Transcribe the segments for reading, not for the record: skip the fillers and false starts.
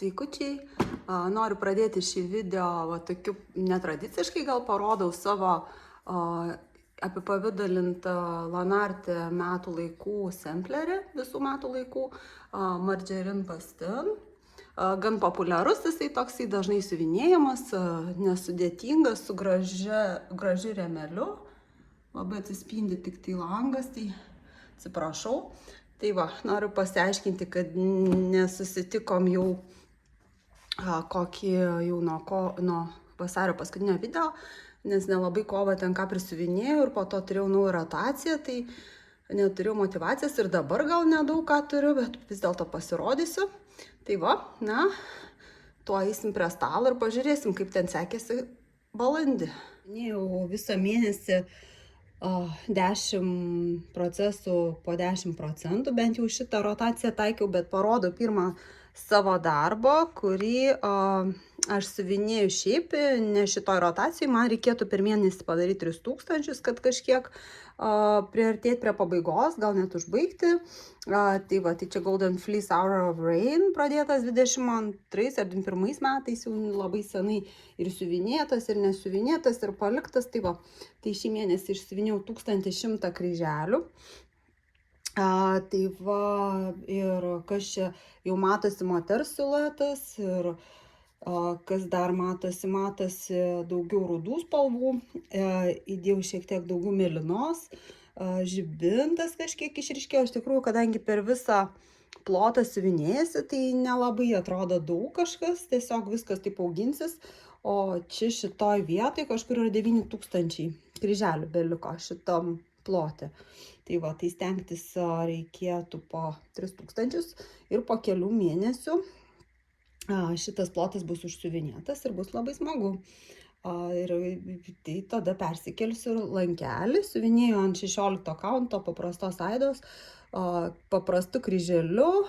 Sveikučiai, noriu pradėti šį video tokiu netradiciškai, gal parodau savo apipavidalintą Lanarte metų laikų samplerį, visų metų laikų, Margarine Pastel. Gan populiarus jisai toksai, dažnai siuvinėjamas, nesudėtingas, su gražiu rėmeliu. Labai atsispindi tik tai langas, tai atsiprašau. Tai va, noriu pasiaiškinti, kad nesusitikom jau jau nuo vasario paskutinio video, nes nelabai kovą ten ką prisiuvinėjau ir po to turėjau naują rotaciją, tai neturėjau motyvacijos ir dabar gal nedaug ką turiu, bet vis dėlto pasirodysiu. Tai va, tuo eisim prie stalo ir pažiūrėsim, kaip ten sekėsi balandį. Jau visą mėnesį 10 procesų po 10%, bent jau šitą rotaciją taikiau, bet parodau pirmą savo darbą, kurį aš siuvinėju šiaip, ne šitoj rotacijai, man reikėtų per mėnesį padaryti 3000, kad kažkiek priartėti prie pabaigos, gal net užbaigti. Tai va, tai čia Golden Fleece Hour of Rain pradėtas 22 ar 21 metais, jau labai senai ir siuvinėtas, ir nesiuvinėtas, ir paliktas. Tai va, tai šį mėnesį išsiuvinėjau 1100 kryželių. Tai va, ir kas čia jau matosi moters siluetas, ir kas dar matosi daugiau rudų spalvų, įdėjau šiek tiek daugiau mėlynos, žibintas kažkiek išryškėjo. Iš tikrųjų, kadangi per visą plotą siuvinėjasi, tai nelabai atrodo daug kažkas, tiesiog viskas taip auginsis. O čia šitoj vietoj kažkur yra 9000 kryželių beliko šitam plote. Tai va, tai stengtis reikėtų po 3000 ir po kelių mėnesių šitas plotas bus užsiuvinėtas ir bus labai smagu. Ir tai tada persikelsiu lankelį, siuvinėjau ant 16 kaunto paprastos aidos, paprastu kryželiu,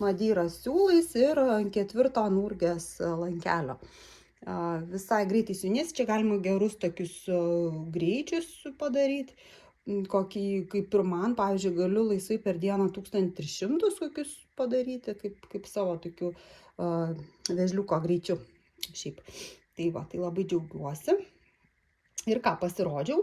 madyros siūlais ir ant 4 nurgės lankelio. Visai greitai siuvinės, čia galima gerus tokius greičius padaryti, kokį, kaip ir man, pavyzdžiui, galiu laisvai per dieną 1300 kokius padaryti, kaip savo tokiu vežliuko greičiu šiaip. Tai va, tai labai džiaugiuosi. Ir ką, pasirodžiau,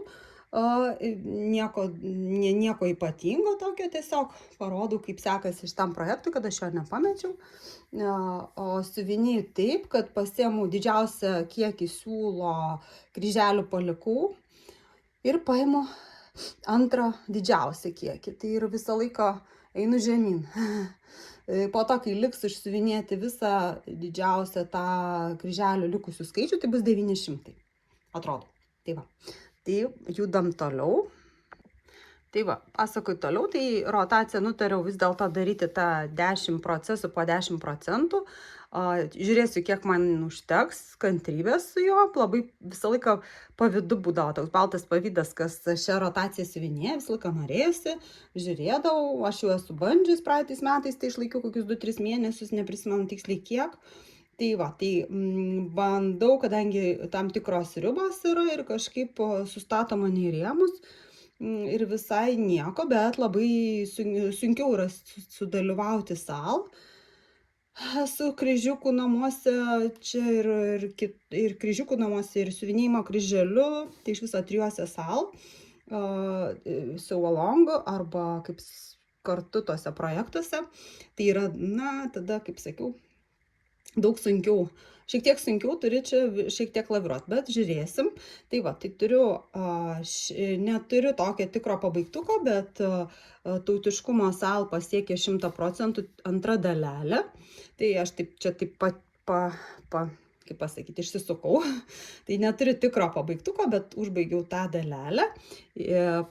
nieko ypatingo tokio, tiesiog parodau, kaip sekasi šitam projektui, kad aš jo nepamečiau. O siuvinėjau taip, kad pasiėmu didžiausią kiekį siūlo kryželių palikau ir paimu antrą didžiausią kiekį. Tai ir visą laiką einu žemyn. Po to, kai liks išsiuvinėti visą didžiausią tą kryželių likusių skaičių, tai bus 900. Atrodo. Tai va. Tai judam toliau. Tai va, pasakoju toliau, tai rotaciją nutariau vis dėlto daryti tą 10 procesų po 10%. Žiūrėsiu, kiek man užteks kantrybės su juo. Labai visą laiką pavydu būdavo toks baltas pavydas, kas šią rotaciją siuvinėja, visą laiką norėjusi, žiūrėdavau, aš jau esu bandžius praeitais metais, tai išlaikiau kokius 2-3 mėnesius, neprisimenu tiksliai kiek. Tai va, tai bandau, kadangi tam tikros ribos yra ir kažkaip sustato mane į rėmus. Ir visai nieko, bet labai sunkiau yra sudalyvauti sal. Esu kryžiukų namuose, čia ir kryžiukų namuose, ir siuvinėjimo kryželiu, tai iš viso 3 sal, sew along arba kaip kartu tose projektuose. Tai yra, tada, kaip sakiau, daug sunkiau. Šiek tiek sunkiau turi čia šiek tiek laviruot, bet žiūrėsim. Tai va, tai neturiu tokio tikro pabaigtuko, bet tautiškumo sal pasiekė 100% antra dalelė. Tai aš taip kaip pasakyti, išsisukau. Tai neturiu tikro pabaigtuko, bet užbaigiau tą dalelę.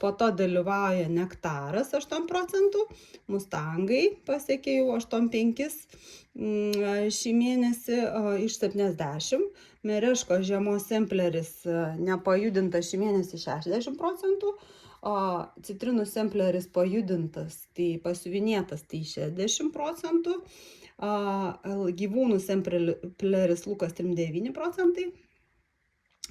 Po to dalyvauja nektaras 8%, mustangai pasiekė jau 85 šį mėnesį iš 70, mereško žiemos sampleris nepajudintas šį mėnesį 60%, citrinų sampleris pajudintas, tai pasiuvinėtas, tai 60%, gyvūnų sampleris Lukas 39%,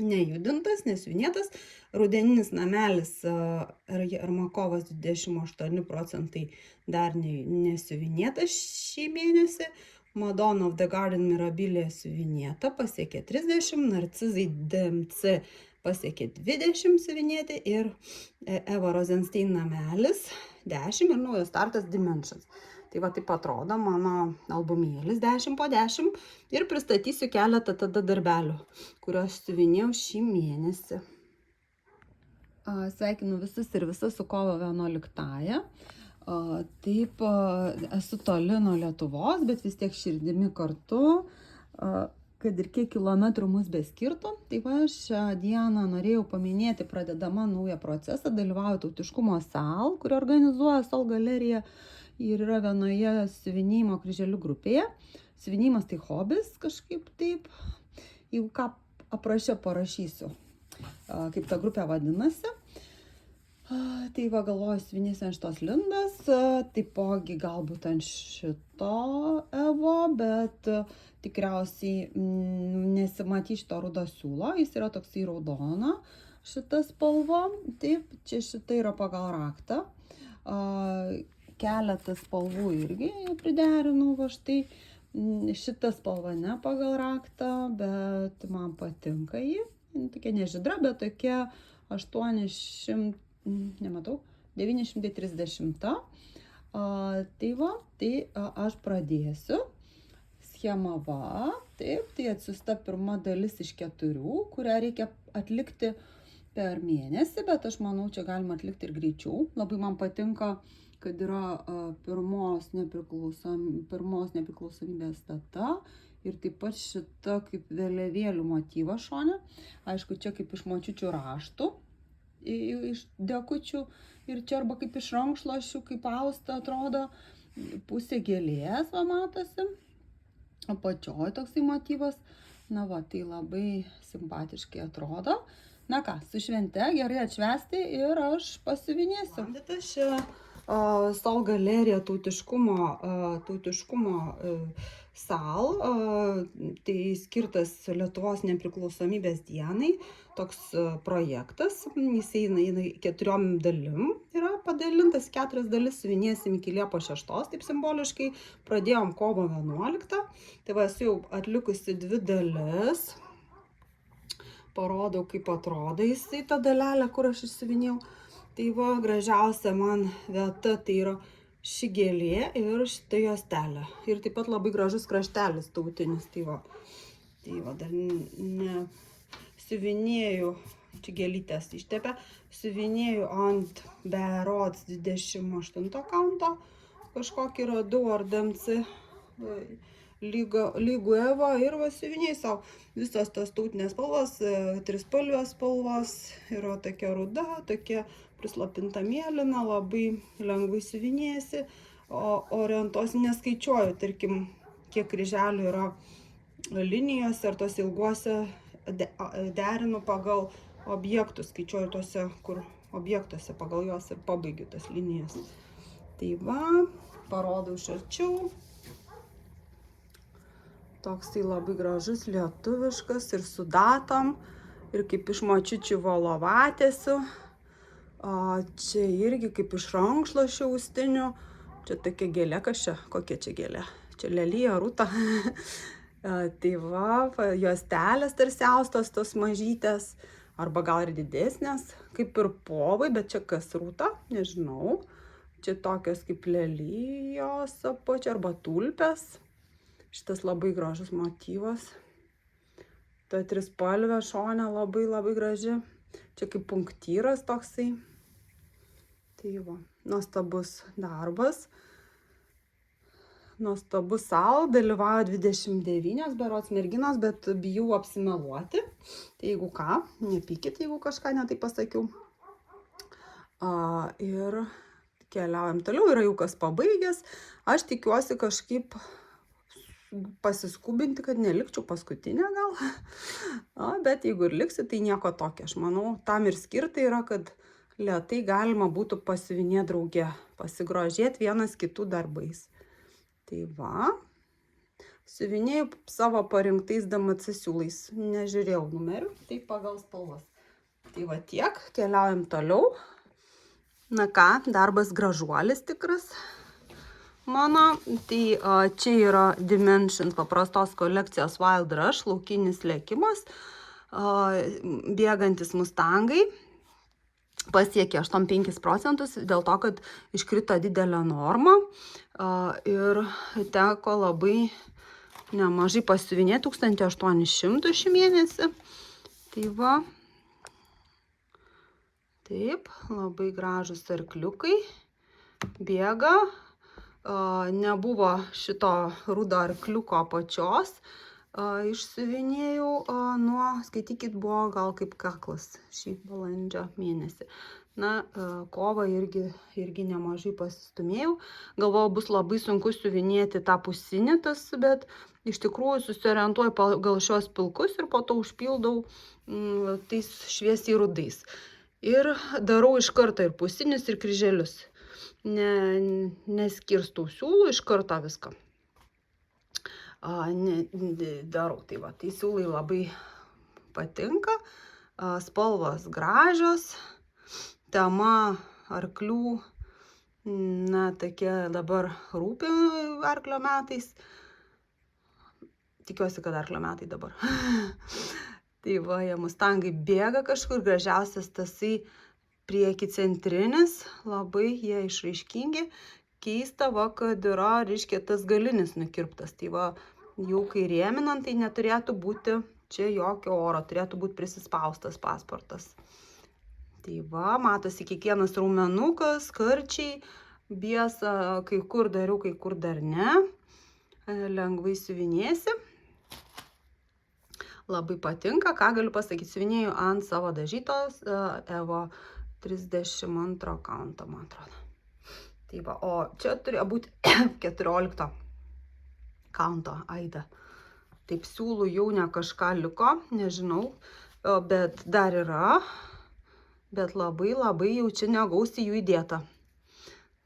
nejudintas, nesiuvinėtas, rudeninis namelis Armakovas 28% dar nesiuvinėtas šį mėnesį, Madonna of the Garden Mirabilia siuvinėta pasiekė 30, Narcizai DMC pasiekė 20 siuvinėti ir Eva Rosenstein namelis 10 ir naujas startas Dimensions. Tai va taip atrodo mano albumėlis 10 po 10 ir pristatysiu keletą tada darbelių, kuriuos siuvinėjau šį mėnesį. Sveikinu visus ir visas su kovo 11-ąja. Taip, esu toli nuo Lietuvos, bet vis tiek širdimi kartu, kad ir kiek kilometrų mus beskirtų. Tai va, šią dieną norėjau paminėti pradedama naują procesą, dalyvauju Tautiškumo SAL, kurį organizuoja SAL galerija ir yra vienoje siuvinėjimo kryželių grupėje. Siuvinėjimas tai hobis kažkaip taip. Jeigu ką aprašę parašysiu, kaip ta grupė vadinasi. Tai va, galvoju, siuvinėsiu ant šitos lindas, taipogi galbūt ant šito Evo, bet tikriausiai nesimatys šito rudo siūlo, jis yra toksai raudona, šita spalva. Taip, čia šita yra pagal raktą. Keletas spalvų irgi jau priderinau, va štai. Šita spalva ne pagal raktą, bet man patinka ji. Tokia nežydra, bet tokia 930. Tai va, tai aš pradėsiu. Schema va, taip, tai atsiųsta pirma dalis iš 4, kurią reikia atlikti per mėnesį, bet aš manau, čia galima atlikti ir greičiau. Labai man patinka, kad yra pirmos nepriklausomybės data ir taip pat šita kaip vėliavėlių motyvas šone. Aišku, čia kaip iš močiučių raštų, iš dekučių ir čia arba kaip iš rankšluosčių, kaip austa atrodo, pusė gėlės, va matosi, apačioj toksai motyvas. Na va, tai labai simpatiškai atrodo. Na ką, su švente gerai atšvęsti ir aš pasiuvinėsiu. SAL galerija Tautiškumo SAL, tai skirtas Lietuvos nepriklausomybės dienai, toks projektas, jis eina 4 dalim, yra padalintas, 4 dalis siuvinėsim iki Liepos 6, taip simboliškai, pradėjom kovo 11, tai va, esu jau atlikusi 2 dalis, parodau kaip atrodo jisai ta dalelė, kur aš išsiuvinėjau. Tai va, gražiausia man vieta tai yra ši gėlė ir šita juostelė. Ir taip pat labai gražus kraštelis tautinis. Tai va dar ne siuvinėjau, čia gėlytės ištepė, siuvinėjau ant berods 28 kanto, kažkokį radau ar DMC lygų Evo ir va siuvinėjau savo. Visos tos tautinės spalvos, trispalvės spalvos, yra tokia ruda, tokia prislopinta mėlyna, labai lengvai siuvinėjasi, orientuosi neskaičiuoju, tarkim, kiek kryželių yra linijose ar tos ilguose derinu pagal objektus, skaičiuoju tuose, kur objektuose pagal juos ir pabaigiu tas linijas. Tai va, parodau iš arčiau. Toksai labai gražus, lietuviškas ir su datom ir kaip iš močiučių volovatėsių. Čia irgi kaip iš rankšluosčių austinių. Čia tokia gėlė, kas čia? Kokia čia gėlė? Čia lelija, rūta. Tai va, juostelės tarsi austos tos mažytės, arba gal ir didesnės, kaip ir povai, bet čia kas rūta, nežinau. Čia tokios kaip lelijos apačia arba tulpės. Šitas labai gražus motyvas. Ta trispalvė šone labai graži. Čia kaip punktyras toksai. Tai va, nuostabus darbas. Nuostabus SAL, dalyvauja 29 berods merginos, bet bijau apsimeluoti. Tai jeigu ką, nepykit, jeigu kažką netai pasakiau. Ir keliaujam toliau, yra jau kas pabaigęs. Aš tikiuosi kažkaip pasiskubinti, kad nelikčiau paskutinę gal. Bet jeigu ir liksiu, tai nieko tokio. Aš manau, tam ir skirta yra, kad lėtai galima būtų pasiuvinėti drauge, pasigrožėti vienas kitų darbais. Tai va, siuvinėjau savo parinktais DMC siūlais, nežiūrėjau numerių, tai pagal spalvas. Tai va tiek, keliaujam toliau. Na ką, darbas gražuolis tikras. mano. Tai čia yra Dimension paprastos kolekcijos Wild Rush, laukinis lėkimas, bėgantis mustangai. Pasiekė 85%, dėl to, kad iškrito didelė norma ir teko labai nemažai pasiuvinėti, 1800 šį mėnesį. Tai va, taip, labai gražus arkliukai, bėga, nebuvo šito rudo arkliuko apačios, išsiuvinėjau nuo, skaitykit, buvo gal kaip kaklas šį balandžio mėnesį. Na, kovą irgi nemažai pasistumėjau. Galvojau, bus labai sunku siuvinėti tą pusinį tas, bet iš tikrųjų susiorientuoju pagal šios pilkus ir po to užpildau tais šviesiai rudais. Ir darau iš karto ir pusinius, ir kryželius. Neskirstau siūlų, iš karto viską darau. Tai va, tai siūlai labai patinka, spalvos gražios, tema arklių, na, tokia dabar rūpi arklio metais. Tikiuosi, kad arklio metai dabar. Tai va, jie mustangai bėga kažkur, gražiausias tasai prieki centrinis, labai jie išraiškingi. Keista, va, kad yra, reiškia, tas galinis nukirptas. Tai va, jau kai rėminant, tai neturėtų būti čia jokio oro, turėtų būti prisispaustas pasportas. Tai va, matosi kiekvienas raumenukas, karčiai, biesa, kai kur dariau, kai kur dar ne. Lengvai siuvinėsi. Labai patinka, ką galiu pasakyti, siuvinėjau ant savo dažytos Evo 32 kaunto, man atrodo. Tai va, o čia turėjo būti 14 kaunto aida. Taip, siūlų jau ne kažką liko, nežinau, bet dar yra, bet labai jau čia negausiai jų įdėta.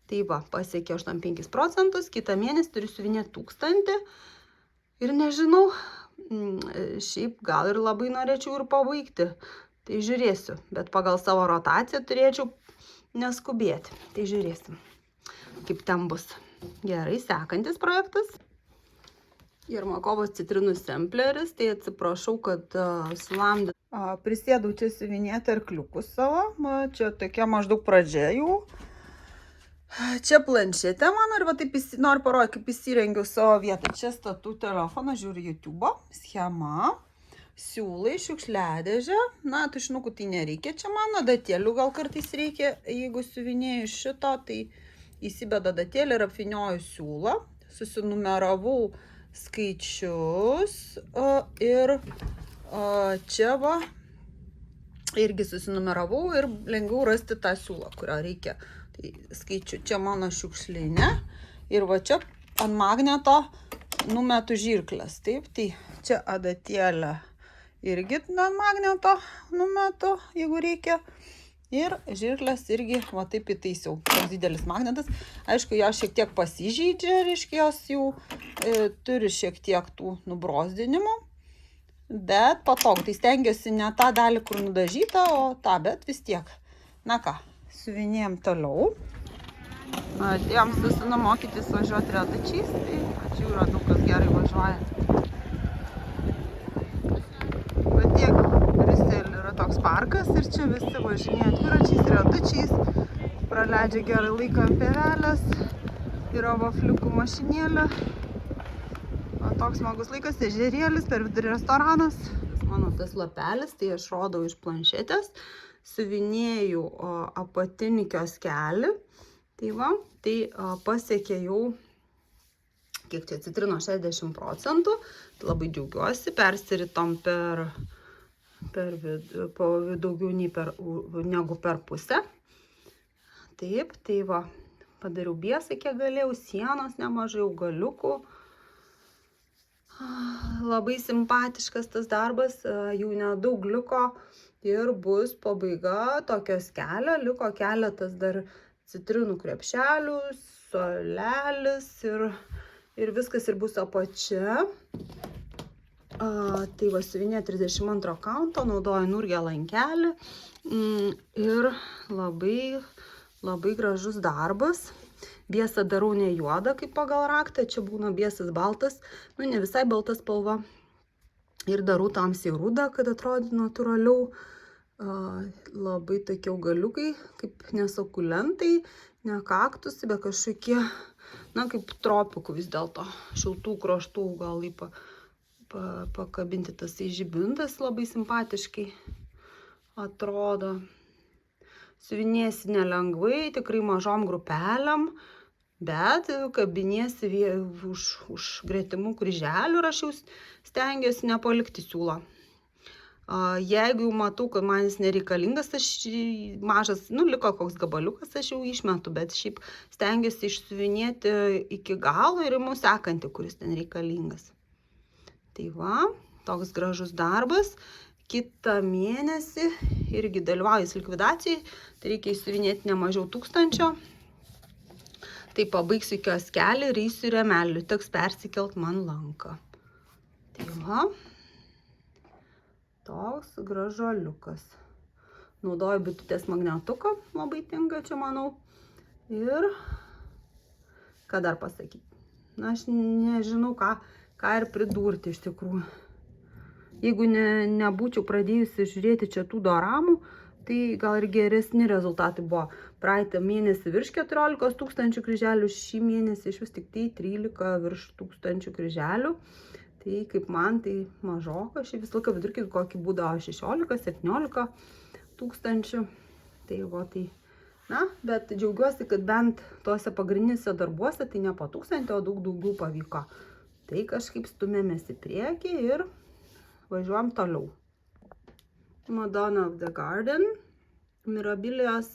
Tai va, pasiekė 85%, kitą mėnesį turiu siuvinėti 1000 ir nežinau, šiaip gal ir labai norėčiau ir pabaigti. Tai žiūrėsiu, bet pagal savo rotaciją turėčiau neskubėti. Tai žiūrėsim, kaip ten bus. Gerai, sekantis projektas. Jermakovos citrinų sempleris. Tai atsiprašau, kad sulamdė. Prisėdau čia siuvinėti arkliukus savo. Čia tokia maždaug pradžia jų. Čia planšetė mano ir va taip noriu parodyti, kaip įsirengiau savo vietą. Čia statau telefoną, žiūriu YouTube, schema, siūlai, šiukšliadėžė. Na, tušinukų tai nereikia čia man, adatėlių gal kartais reikia. Jeigu siuvinėju šito, tai įsibedu adatėlį ir apvynioju siūlą. Susinumeravau skaičius ir čia va irgi susinumeravau ir lengviau rasti tą siūlą, kurio reikia. Tai skaičiu, čia mano šiukšlinė ir va čia ant magneto numetu žirklės. Taip, tai čia adatėlę irgi ant magneto numetu, jeigu reikia. Ir žirklės irgi va taip įtaisiau. Toks didelis magnetas. Aišku, jos šiek tiek pasižeidžia, reiškia, jos jau turi šiek tiek tų nubrozdinimų. Bet patogu, tai stengiuosi ne tą dalį, kur nudažyta, o tą, bet vis tiek. Na ką, siuvinėjom toliau. Atėjom susinu mokytis važiuoti riedučiais, tai ačiū, radau, kas gerai važiuoja. Bet tiek, Briusely yra toks parkas ir čia visi važinėja dviračiais, riedučiais, praleidžia gerai laiką ant pievelės, yra vafliukų mašinėlė. Toks smagus laikas, ežerėlis, per vidurį restoranas. Mano tas lapelis, tai aš rodau iš planšetės, siuvinėjau apatinį kioskelį. Tai va, tai pasiekė jau, kiek čia citrino, 60%. Tai labai džiaugiuosi, persiritom daugiau negu per pusę. Taip, tai va, padariau biesą, kiek galėjau, sienos nemažai, augaliukų. Labai simpatiškas tas darbas, jau nedaug liko ir bus pabaiga tokios kelio, liko keletas dar citrinų krepšelių, solelis ir viskas ir bus apačia. Tai va, siuvinė 32 kaunto, naudoju Nurgę lankelį ir labai gražus darbas. Biesą darau ne juodą kaip pagal raktą, čia būna biesas baltas, nu ne visai balta spalva. Ir darau tamsiai rudą, kad atrodytų natūraliau. Labai tokie augaliukai, kaip nesukulentai, ne kaktusai, bet kažkokie, na, kaip tropikų vis dėlto, šiltų kraštų augalai pakabinti tas žibintas labai simpatiškai atrodo. Siuvinėsi nelengvai, tikrai mažom grupelėm, bet kabinėsi už gretimų kryželių ir aš jau stengiuosi nepalikti siūlo. Jeigu jau matau, kad man jis nereikalingas, aš mažas, nu, liko koks gabaliukas, aš jau išmetu, bet šiaip stengiuosi išsiuvinėti iki galo ir imu sekantį, kuris ten reikalingas. Tai va, toks gražus darbas. Kitą mėnesį irgi dalyvauju likvidacijai, tai reikia įsiuvinėti ne mažiau 1000. Tai pabaigsiu kioskelį ir eisiu rėmelių, teks persikelt man lanką. Tai va, toks gražuoliukas. Naudoju bitutės magnetuką, labai tinka čia, manau. Ir ką dar pasakyti? Na, aš nežinau, ką ir pridurti iš tikrųjų. Jeigu nebūčiau pradėjusi žiūrėti čia tų doramų, tai gal ir geresni rezultatai buvo. Praeitą mėnesį virš 14 000 kryželių, šį mėnesį iš vis tik tai 13 virš 1000 kryželių. Tai kaip man tai mažoka, aš visą laiką vidurkį kokį būdavo 16-17 tūkstančių. Tai va, tai, na, bet džiaugiuosi, kad bent tuose pagrindinėse darbuose tai ne po 1000, o daug daugiau pavyko. Tai kažkaip stumėmės į priekį ir važiuojam toliau. Madonna of the Garden. Mirabilijos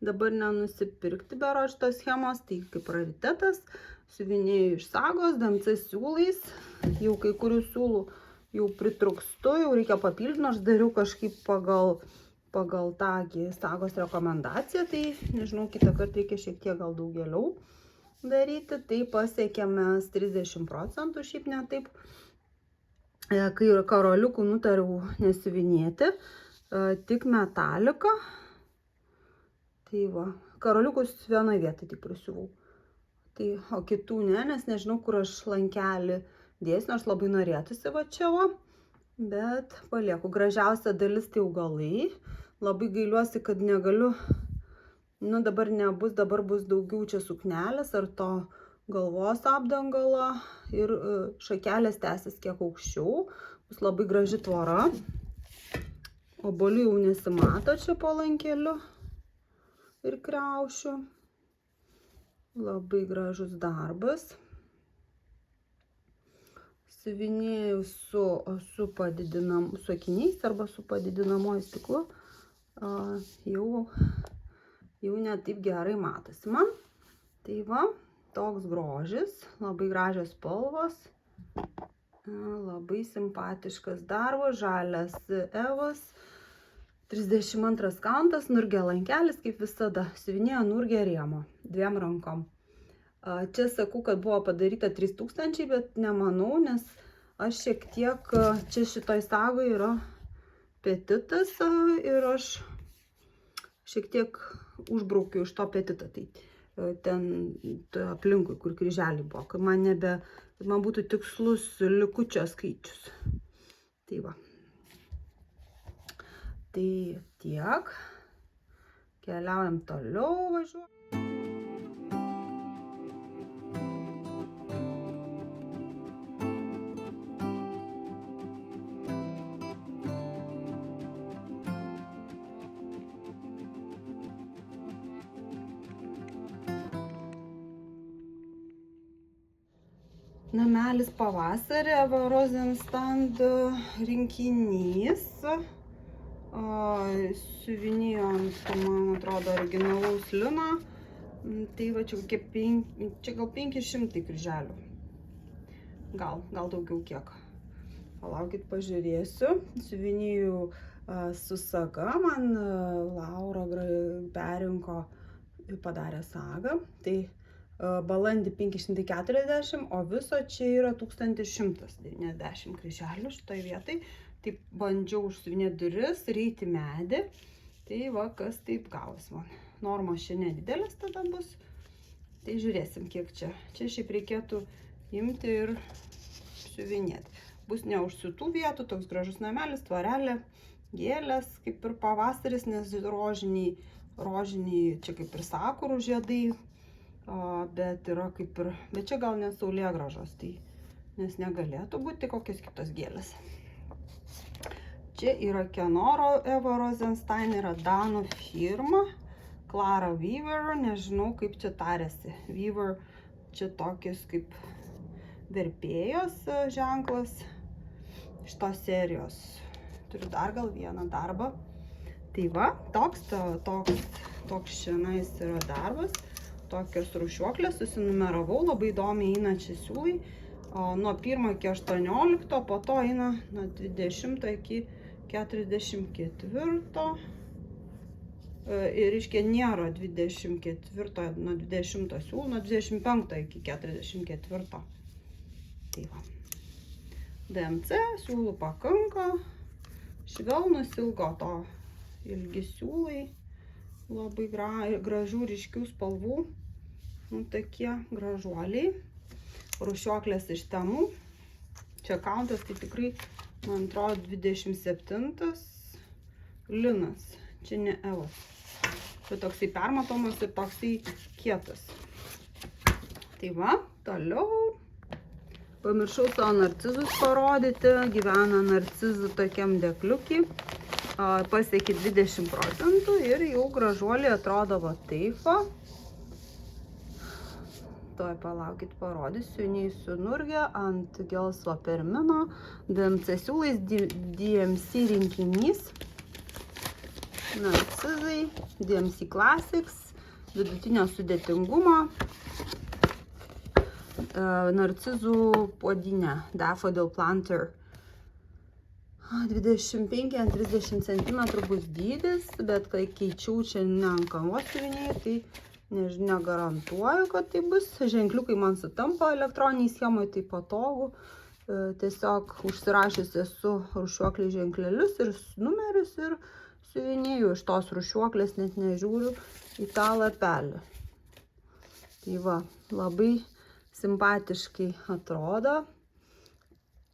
dabar nenusipirkti berods šitos schemos, tai kaip raritetas. Siuvinėju iš sagos, DMC siūlais. Jau kai kurių siūlų jau pritrūkstu, jau reikia papildyti, nors dariau kažkaip pagal tą sagos rekomendaciją. Tai nežinau, kitą kartą reikia šiek tiek gal daugėliau daryti. Tai pasiekėme 30%, šiaip ne taip. Kai karoliukų nutariau nesiuvinėti, tik metaliką. Tai va, karoliukus vienoje vietoje tik prisiuvau. Tai, o kitų ne, nes nežinau, kur aš lankelį dėsiu, nors labai norėtųsi va čia va. Bet palieku. Gražiausia dalis tai augalai. Labai gailiuosi, kad negaliu, nu dabar nebus, dabar bus daugiau čia suknelės ar to galvos apdangalo ir šakelės tęsis kiek aukščiau. Bus labai graži tvora. Obuolių jau nesimato čia po lankeliu ir kriaušių. Labai gražus darbas. Siuvinėjau su akiniais arba su padidinamuoju stiklu. Jau ne taip gerai matosi man. Tai va. Toks grožis, labai gražios spalvos, labai simpatiškas darbas, žalias Evos, 32 kauntas, nurgė lankelis, kaip visada, siuvinėjo nurgė rėmo, 2 rankom. Čia sakau, kad buvo padaryta 3000, bet nemanau, nes aš šiek tiek, čia šitoj sagoje yra petitas ir aš šiek tiek užbraukiu iš to petitą. Tai ten aplinkui, kur kryželiai buvo, kad man būtų tikslus likučio skaičius. Tai va. Tai tiek. Keliaujam toliau, važiuojam. Namelis pavasarį, Eva Rosenstand rinkinys. Siuvinėjo ant, man atrodo, originalaus lino. Tai va, čia gal 500 kryželių. Gal daugiau kiek. Palaukit, pažiūrėsiu. Siuvinėjau su saga. Man Laura perinko ir padarė sagą. Tai balandį 540, o viso čia yra 1190 kryželių šitoj vietai. Taip bandžiau užsiuvinėti duris, reiti medį. Tai va, kas taip gavos man. Normos čia nedidelis tada bus. Tai žiūrėsim, kiek čia. Čia šiaip reikėtų imti ir siuvinėti. Bus neužsiūtų vietų, toks gražus namelis, tvarelė, gėlės, kaip ir pavasaris, nes rožiniai, čia kaip ir sakurų žiedai, bet yra kaip ir, bet čia gal nesaulėgražos, tai nes negalėtų būti kokios kitos gėlės. Čia yra Kenoro Eva Rosenstein, yra Danų firma, Clara Weaver, nežinau kaip čia tarėsi. Weaver čia tokios kaip verpėjos ženklas šitos serijos. Turiu dar gal vieną darbą. Tai va, toks šiandien yra darbas. Tokios rūšiuoklės susinumeravau, labai įdomiai eina čia siūlai. Nuo 1 iki 18, po to eina nuo 20 iki 44. Ir iškia nėra 24, nuo 20 siūlų, nuo 25 iki 44. Tai va. DMC siūlų pakanka, švelnus ilgo to ilgi siūlai, labai gražių ryškių spalvų, tokie gražuoliai, rūšiuoklės iš Temu, čia kauntas tai tikrai, man atrodo, 27 linas, čia ne Evas. Bet toksai permatomas ir toksai kietas. Tai va, toliau. Pamiršau savo narcizus parodyti. Gyvena narcizų tokiam dekliukį. Pasiekė 20% ir jau gražuoliai atrodo va taip va. Tuoj palaukit, parodysiu. Neįsiu nurgę ant gelsvo permino. DMC siūlais, DMC rinkinys. Narcizai, DMC Classics, vidutinio sudėtingumo, narcizų puodinė, Daffodil Planter. 25-30 cm bus dydis, bet kai keičiau čia ne ant kavos siuvinėjai, tai negarantuoju, kad tai bus. Ženkliukai man sutampa elektroniniai schemoje, tai patogu. Tiesiog užsirašęs esu rūšiuokliai ženklelius ir numerius ir siuvinėjau iš tos rūšiuoklės, net nežiūriu į tą lapelį. Tai va, labai simpatiškai atrodo.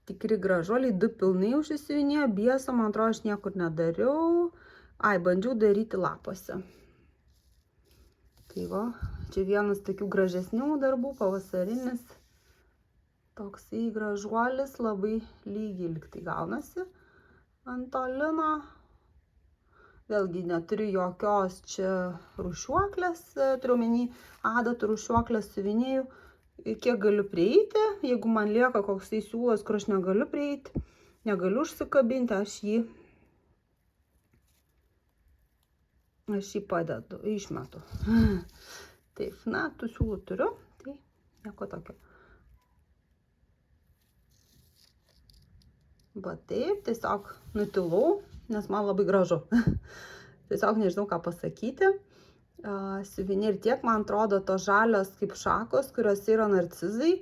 Tikri gražuoliai, 2 pilnai užsisiuvinėjo, bieso, man atrodo, aš niekur nedariau. Bandžiau daryti lapuose. Tai va, čia vienas tokių gražesnių darbų, pavasarinis. Toksai gražuolis, labai lygiai liktai gaunasi ant to lino. Vėlgi neturiu jokios čia rūšiuoklės, turiu omeny adatų rūšiuoklės siuvinėjų, kiek galiu prieiti. Jeigu man lieka koksai siūlas, kur aš negaliu prieiti, negaliu užsikabinti, aš jį padedu, išmetu. Taip, na, tų siūlų turiu, tai nieko tokio. Va taip, tiesiog nutilau, nes man labai gražu. Tiesiog nežinau, ką pasakyti. Siuvinė ir tiek, man atrodo, tos žalios kaip šakos, kurios yra narcizai,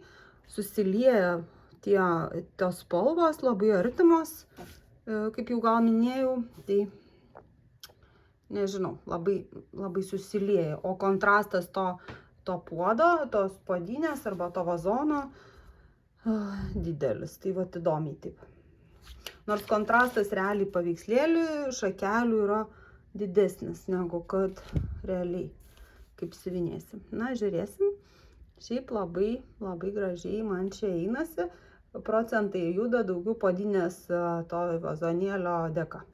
susilieja tos spalvos, labai artimos, kaip jau gal minėjau, tai nežinau, labai susilieja. O kontrastas to puodo, tos puodinės arba to vazono didelis, tai va įdomiai taip. Nors kontrastas realiai paveikslėlių šakelių yra didesnis negu kad realiai, kaip siuvinėsim. Na, žiūrėsim. Šiaip labai gražiai man čia einasi. Procentai juda daugiau puodinės to vazonėlio dėka.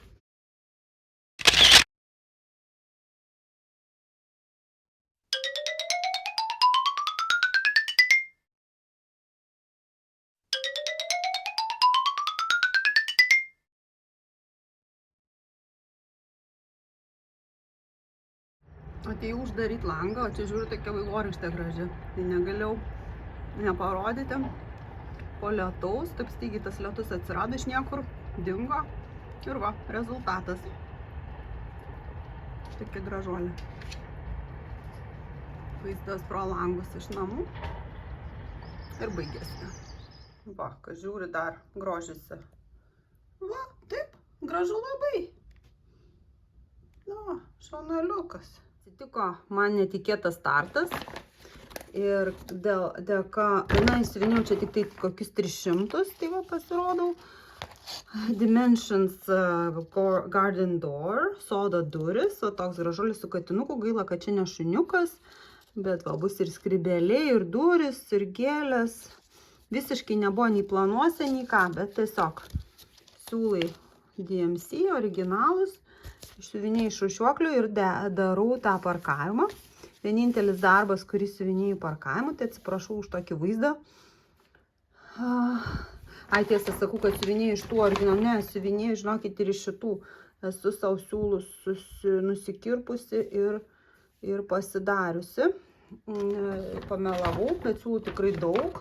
Atėjau uždaryti langą, o čia žiūriu tokia vaivorykštė graži. Tai negalėjau neparodyti. Po lietaus, taip staigiai tas lietus atsirado iš niekur, dingo. Ir va, rezultatas. Tokia gražuolė. Vaizdas pro langus iš namų. Ir baigėsi. Va, kas žiūri dar grožisi. Va, taip, gražu labai. Na, šaunaliukas. Atsitiko man netikėtas startas. Ir dėka, įsiuvinėjau čia tik tai kokius 300, tai va pasirodau. Dimensions Garden Door, sodo duris, o toks gražulis su katinuku, gaila, kad čia ne šuniukas, bet va bus ir skribeliai, ir duris, ir gėlės. Visiškai nebuvo nei planuose, nei ką, bet tiesiog siūlai DMC originalus, išsiuvinėjau iš rūšiuoklių ir darau tą parkavimą. Vienintelis darbas, kurį siuvinėjau parkavimą, tai atsiprašau už tokį vaizdą. Ai, tiesą sakau, kad siuvinėjau iš tų originalų, ne, siuvinėjau, žinokit, ir iš šitų. Esu savo siūlus nusikirpusi ir pasidariusi. Pamelavau, bet siūlų tikrai daug.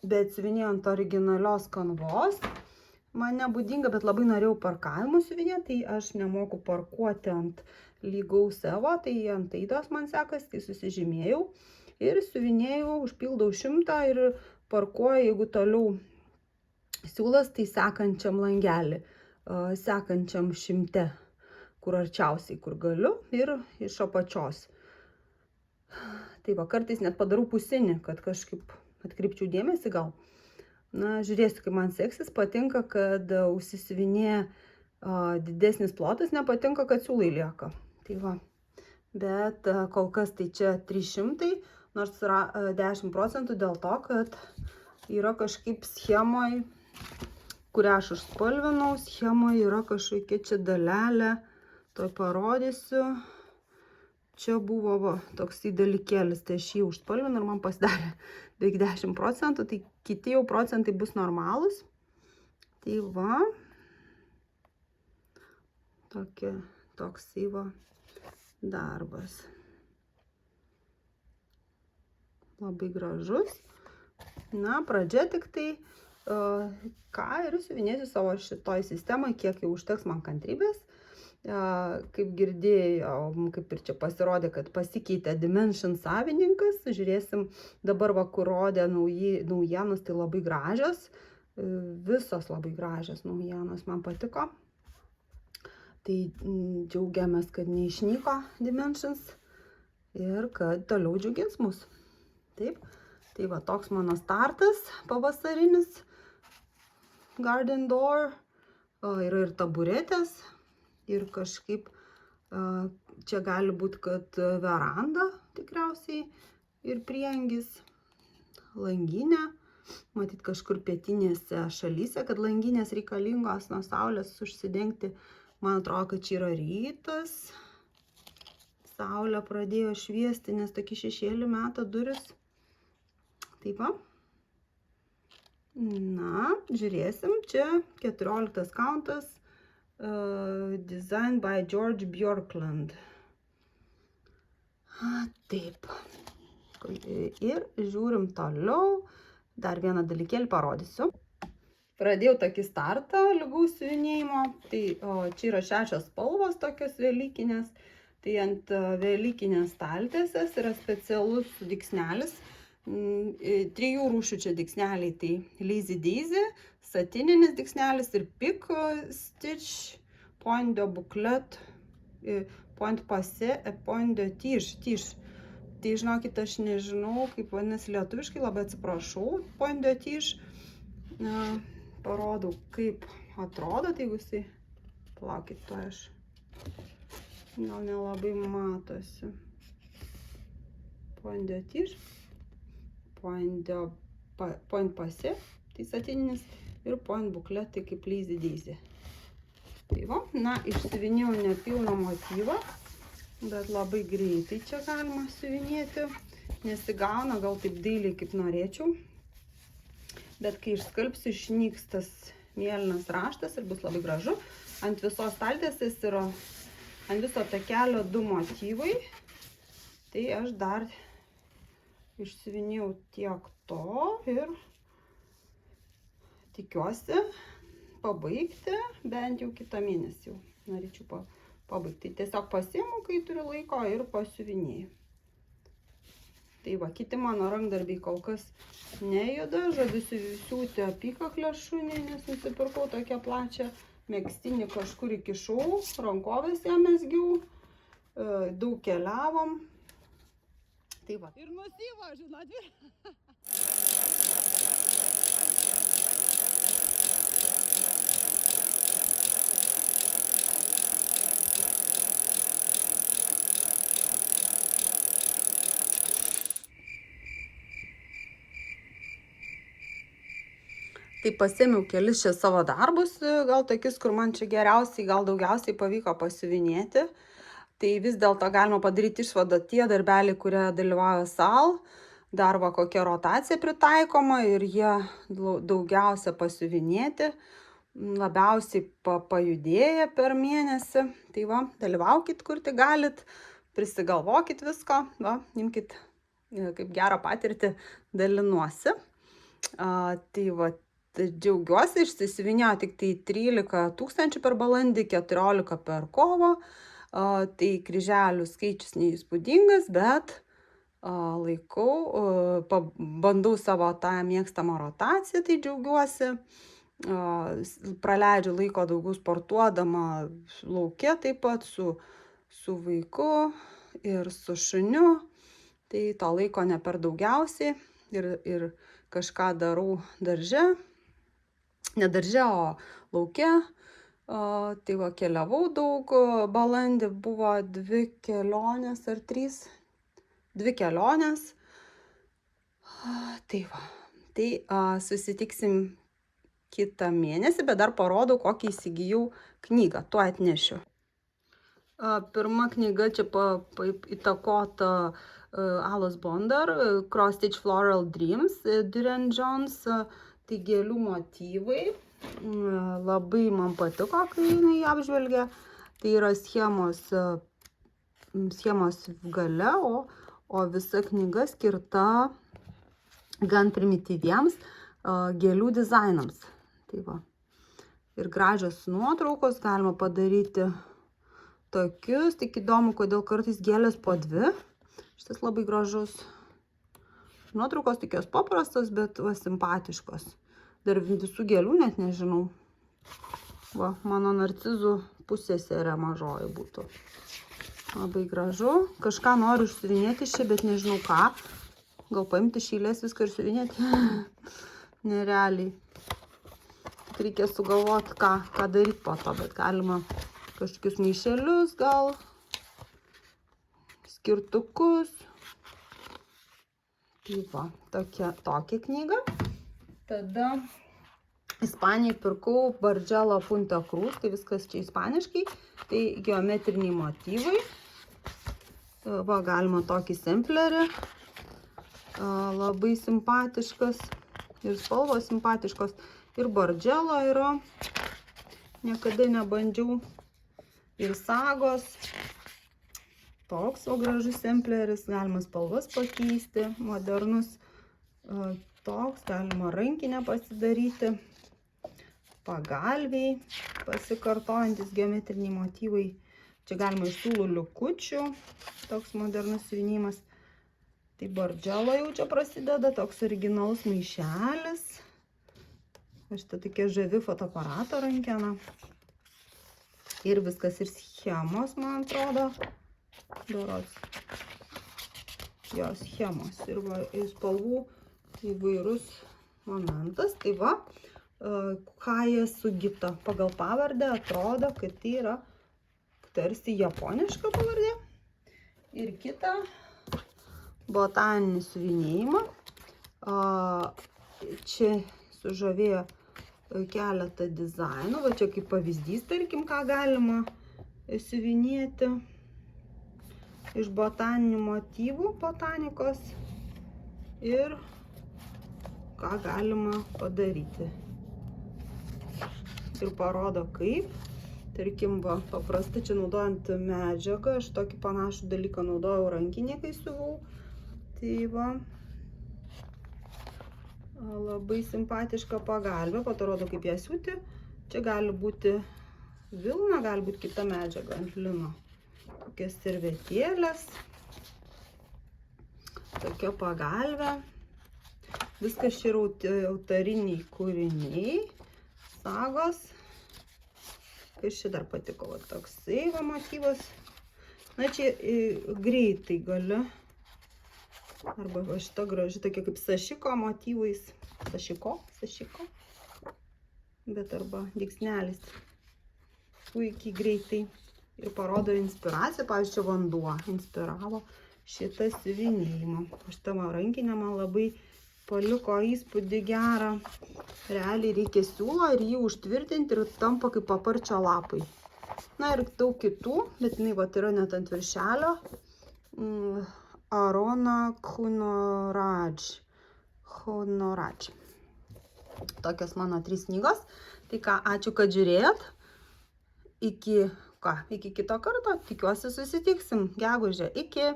Bet siuvinėjau ant originalios kanvos. Man nebūdinga, bet labai norėjau parkavimų siuvinėti, tai aš nemoku parkuoti ant lygaus sevo, tai ant aidos man sekas, tai susižymėjau. Ir siuvinėjau, užpildau 100 ir parkuoju, jeigu toliau siūlas, tai sekančiam langelį, sekančiam 100, kur arčiausiai, kur galiu, ir iš apačios. Tai va, kartais net padarau pusinį, kad kažkaip atkreipčiau dėmesį gal. Na, žiūrėsiu, kaip man seksis, patinka, kad užsisiuvinėja didesnis plotas, nepatinka, kad siūlai lieka. Tai va, bet kol kas tai čia 300, nors yra 10% dėl to, kad yra kažkaip schemoj, kurią aš užspalvinau, schemoje yra kažkokia čia dalelė, toj parodysiu. Čia buvo va, toks dalykėlis, tai aš jį užspalvinau ir man pasidarė beveik 10%, tai kiti jau procentai bus normalūs. Tai va, toks va darbas. Labai gražus. Na, pradžia tik tai, ką ir siuvinėsiu savo šitoj sistemai, kiek jau užteks man kantrybės. Kaip girdėjau, kaip ir čia pasirodė, kad pasikeitė Dimension savininkas. Žiūrėsim dabar, va, kur rodė naujienos, tai labai gražios. Visos labai gražios naujienos man patiko. Tai džiaugiamės, kad neišnyko Dimensions ir kad toliau džiugins mus. Taip, tai va, toks mano startas pavasarinis. Garden Door. Yra ir taburetės. Ir kažkaip čia gali būti, kad veranda tikriausiai ir priengis, langinė, matyt kažkur pietinėse šalyse, kad langinės reikalingos nuo saulės užsidengti. Man atrodo, kad čia yra rytas. Saulė pradėjo šviesti, nes tokį šešėlį meta duris. Taip va. Na, žiūrėsim, čia 14 kauntas. Design by George Bjorkland. Taip. Ir žiūrim toliau. Dar vieną dalykėlį parodysiu. Pradėjau tokį startą lygaus siuvinėjimo. Tai čia yra 6 spalvos tokios velykinės. Tai ant velykinės staltiesės yra specialus dygsnelis. 3 rūšių čia dygsneliai. Tai Lazy Daisy, satininis dygsnelis ir Pick Stitch, Point de Bouclet, Point Passe, Point de Tige. Tai žinokit, aš nežinau, kaip vadinasi lietuviškai, labai atsiprašau, Point de Tige. Parodau, kaip atrodo, tai jeigu jisai, palaukit, to aš gal nelabai matosi. Point de Tige, Point Passe, tai satininis, ir Point Bouclet, tai kaip Lazy Daisy. Tai va, na, išsiuvinėjau nepilną motyvą, bet labai greitai čia galima siuvinėti, nesigauna gal taip dailiai, kaip norėčiau. Bet kai išskalbsiu, išnyks tas mėlynas raštas ir bus labai gražu. Ant visos staltiesės yra, ant viso takelio 2 motyvai. Tai aš dar išsiuvinėjau tiek to ir tikiuosi pabaigti bent jau kitą mėnesį. Norėčiau pabaigti. Tiesiog pasiimu, kai turiu laiko, ir pasiuvinėjau. Tai va, kiti mano rankdarbiai kol kas nejuda. Žadu siūti apykaklę šunį, nes nusipirkau tokią plačią megztinį, kažkur įkišau, rankovės ją mezgiau, daug keliavom. Tai va. Ir nusivo, žinot. Tai pasėmiau kelis čia savo darbus, gal tokius, kur man čia geriausiai, gal daugiausiai pavyko pasiuvinėti. Tai vis dėlto galima padaryti išvadą tie darbeliai, kurie dalyvauja SAL, dar va kokia rotacija pritaikoma ir jie daugiausia pasiuvinėti, labiausiai pajudėję per mėnesį. Tai va, dalyvaukit, kur tik galit, prisigalvokit visko, va, imkit kaip gerą patirtį dalinuosi. Tai va, džiaugiuosi, išsisiuvinėjo tik tai 13 000 per balandį, 14 per kovą. Tai kryželių skaičius neįspūdingas, bet laikau, bandau savo tą mėgstamą rotaciją, tai džiaugiuosi. Praleidžiu laiko daugiau sportuodama lauke, taip pat su vaiku ir su šuniu. Tai to laiko ne per daugiausiai ir kažką darau darže. Ne darže, o lauke. Tai va, keliavau daug, balandį buvo 2 kelionės ar 3, 2 kelionės. Tai va, tai susitiksim kitą mėnesį, bet dar parodau, kokį įsigijau knygą, tuo atnešiu. Pirma knyga čia įtakota Alice Bondar, Cross Stitch Floral Dreams, Duran Jones, tai gėlių motyvai. Labai man patiko, kai jinai apžvelgia. Tai yra schemos gale, o visa knyga skirta gan primityviems gėlių dizainams. Tai va. Ir gražios nuotraukos galima padaryti tokius. Tik įdomu, kodėl kartais gėlės po 2. Šitas labai gražus. Nuotraukos tokios paprastos, bet va, simpatiškos. Dar visų gėlių net nežinau. Va, mano narcizų pusseserė mažoji būtų. Labai gražu. Kažką noriu išsiuvinėti čia, bet nežinau ką. Gal paimti iš eilės viską ir siuvinėti? Nerealiai. Reikia sugalvoti, ką daryti po to, bet galima kažkokius maišelius gal, skirtukus. Tai va, tokia knyga. Tada Ispanijai pirkau Bargello Punta Cruz, tai viskas čia ispaniškai, tai geometriniai motyvai. Va, galima tokį semplerį, labai simpatiškas ir spalvos simpatiškos. Ir Bargello yra, niekada nebandžiau. Ir sagos, toks gražus sempleris, galima spalvas pakeisti, modernus. Toks, galima rankinę pasidaryti, pagalviai, pasikartojantis geometriniai motyvai. Čia galima iš siūlų liukučių, toks modernus siuvinimas. Tai Bargello jau čia prasideda, toks originalus maišelis. Šitą tokia žavi fotoaparato rankena. Ir viskas ir schemos, man atrodo. Doros. Jo, schemos. Ir va, spalvų įvairus momentas. Tai va, Kaja Sugita pagal pavardę atrodo, kad tai yra tarsi japoniška pavardė. Ir kita botaninį siuvinėjimą. Čia sužavėjo keletą dizainų. Va čia kaip pavyzdys, tarkim, ką galima siuvinėti iš botaninių motyvų, botanikos. Ir ką galima padaryti. Ir parodo kaip. Tarkim, va, paprastai čia naudojant medžiagą, aš tokį panašų dalyką naudojau rankinį, kai siuvau. Tai va, labai simpatiška pagalbė, parodo kaip ją siūti. Čia gali būti vilna, gali būti kita medžiaga ant lino. Tokias servetėlės. Tokia pagalbė. Viskas čia yra autoriniai kūriniai, sagos. Kas čia dar patiko, va, toksai va motyvas. Na, čia greitai galiu Arba va šita graži, tokia kaip sašiko motyvais. Sašiko. Bet arba dygsnelis. Puikiai greitai. Ir parodo inspiraciją. Pavyzdžiui, čia vanduo inspiravo šitą siuvinėjimą. Šitą rankinę man labai paliko įspūdį gerą. Realiai reikia siūlo ir jį užtvirtinti ir tampa kaip paparčio lapai. Na ir daug kitų, bet jinai vat yra net ant viršelio. Arona Honoraj. Tokios mano 3 knygos. Tai ką, ačiū, kad žiūrėjot. Iki kito karto. Tikiuosi susitiksim gegužę. Iki.